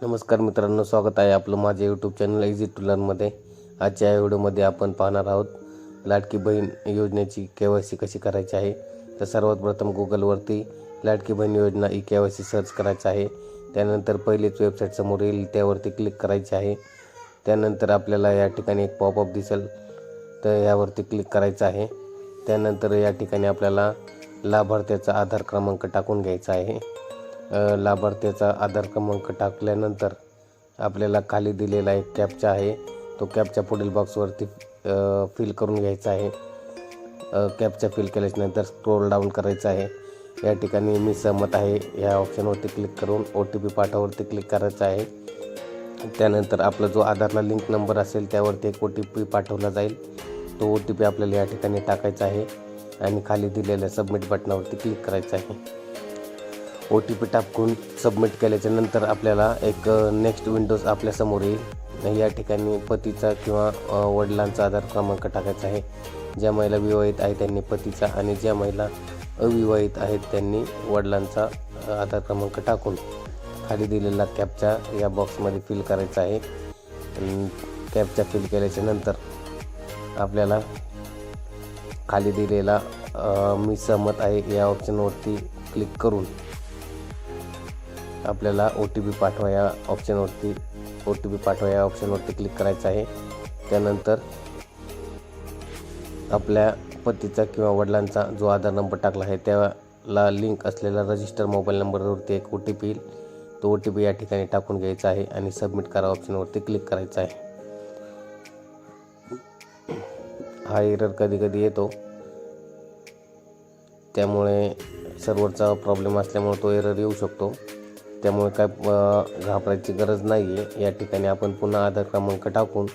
नमस्कार मित्रांनो, स्वागत आहे आपलं माझ्या यूट्यूब चॅनल इझी टू लर्नमध्ये। आजच्या या व्हिडिओमध्ये आपण पाहणार आहोत लाडकी बहीण योजनेची KYC कशी करायची आहे। तर सर्वात प्रथम गुगलवरती लाडकी बहीण योजना KYC सर्च करायचं आहे। त्यानंतर पहिलीच वेबसाईट समोर येईल त्यावरती क्लिक करायचे आहे। त्यानंतर आपल्याला या ठिकाणी एक पॉपअप दिसेल, तर यावरती क्लिक करायचं आहे। त्यानंतर या ठिकाणी आपल्याला लाभार्थ्याचा आधार क्रमांक टाकून घ्यायचा आहे। लाभार्थ्याचा आधार क्रमांक टाकल्यानंतर आपल्याला खाली दिलेला एक कॅप्चा आहे, तो कॅप्चा पुढील बॉक्सवरती फिल करून घ्यायचा आहे। कॅप्चा फिल केल्यानंतर स्क्रोल डाऊन करायचं आहे। या ठिकाणी मी सहमत आहे या ऑप्शनवरती क्लिक करून OTP पाठवावरती क्लिक करायचं आहे। त्यानंतर आपला जो आधारला लिंक नंबर असेल त्यावरती एक OTP पाठवला जाईल, तो OTP आपल्याला या ठिकाणी टाकायचा आहे आणि खाली दिलेल्या सबमिट बटनावरती क्लिक करायचं आहे। OTP टाकून सबमिट केल्याच्या नंतर आपल्याला एक नेक्स्ट विंडोज आपल्यासमोर येईल। या ठिकाणी पतीचा किंवा वडिलांचा आधार क्रमांक टाकायचा आहे। ज्या महिला विवाहित आहेत त्यांनी पतीचा आणि ज्या महिला अविवाहित आहेत त्यांनी वडिलांचा आधार क्रमांक टाकून खाली दिलेला कॅप्चा या बॉक्समध्ये फिल करायचा आहे। कॅप्चा फिल केल्याच्या नंतर आपल्याला खाली दिलेला मी सहमत आहे या ऑप्शनवरती क्लिक करून आपल्याला OTP पाठवा या ऑप्शनवरती क्लिक करायचं आहे। त्यानंतर आपल्या पतीचा किंवा वडिलांचा जो आधार नंबर टाकला आहे त्याला लिंक असलेला रजिस्टर मोबाईल नंबरवरती एक OTP येईल, तो OTP या ठिकाणी टाकून घ्यायचा आहे आणि सबमिट करा ऑप्शनवरती क्लिक करायचं आहे। हा एरर कधी येतो, त्यामुळे सर्व्हरचा प्रॉब्लेम असल्यामुळे तो एरर येऊ शकतो, त्यामुळे काय घाबरायची गरज नाही आहे। या ठिकाणी आपण पुन्हा आधार क्रमांक टाकून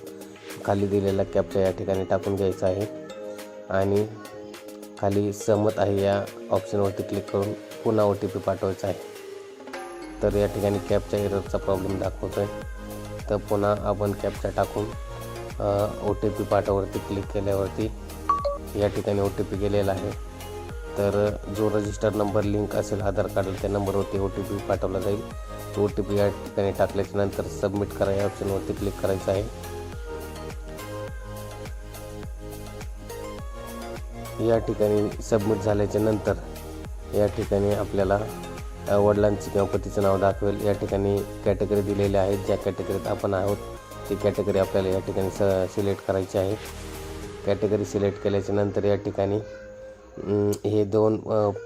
खाली दिलेला कॅप्चा या ठिकाणी टाकून घ्यायचा आहे आणि खाली सहमत आहे या ऑप्शनवरती क्लिक करून पुन्हा OTP पाठवायचा आहे। तर या ठिकाणी कॅप्चा एररचा प्रॉब्लेम दाखवतो आहे, तर पुन्हा आपण कॅप्चा टाकून OTP पाठवावरती क्लिक केल्यावरती या ठिकाणी OTP गेलेला आहे। तर जो रजिस्टर नंबर लिंक असेल आधार कार्डला त्या नंबरवरती OTP पाठवला जाईल, तो OTP या ठिकाणी टाकल्याच्या नंतर सबमिट करा या ऑप्शनवरती क्लिक करायचं आहे। या ठिकाणी सबमिट झाल्याच्या नंतर या ठिकाणी आपल्याला वडिलांचे किंवा पतीचं नाव दाखवेल। या ठिकाणी कॅटेगरी दिलेल्या आहेत, ज्या कॅटेगरीत आपण आहोत ती कॅटेगरी आपल्याला या ठिकाणी सिलेक्ट करायची आहे। कॅटेगरी सिलेक्ट केल्याच्या नंतर या ठिकाणी हे दोन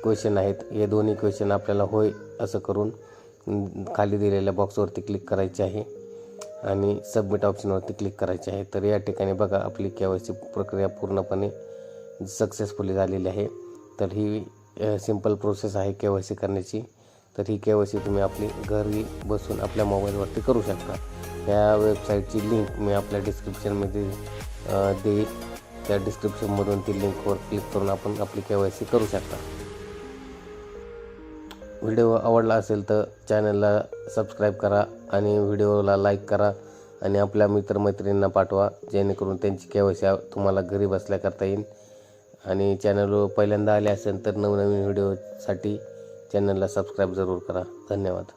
क्वेश्चन आहेत, हे दोन्ही क्वेश्चन आपल्याला होय असं करून खाली दिलेल्या बॉक्सवरती क्लिक करायचे आहे आणि सबमिट ऑप्शनवरती क्लिक करायचे आहे। तर या ठिकाणी बघा आपली KYC प्रक्रिया पूर्णपणे सक्सेसफुली झालेली आहे। तर ही सिंपल प्रोसेस आहे KYC करण्याची। तर ही KYC तुम्ही आपली घरी बसून आपल्या मोबाईलवरती करू शकता। या वेबसाईटची लिंक मी आपल्या डिस्क्रिप्शनमध्ये देईल, त्या डिस्क्रिप्शनमधून ती लिंकवर क्लिक करून आपण आपली KYC करू शकता। व्हिडिओ आवडला असेल तर चॅनलला सबस्क्राईब करा आणि व्हिडिओला लाईक करा आणि आपल्या मित्रमैत्रिणींना पाठवा, जेणेकरून त्यांची KYC तुम्हाला घरी बसल्या करता येईल। आणि चॅनलवर पहिल्यांदा आले असेल तर नवनवीन व्हिडिओसाठी चॅनलला सबस्क्राईब जरूर करा। धन्यवाद।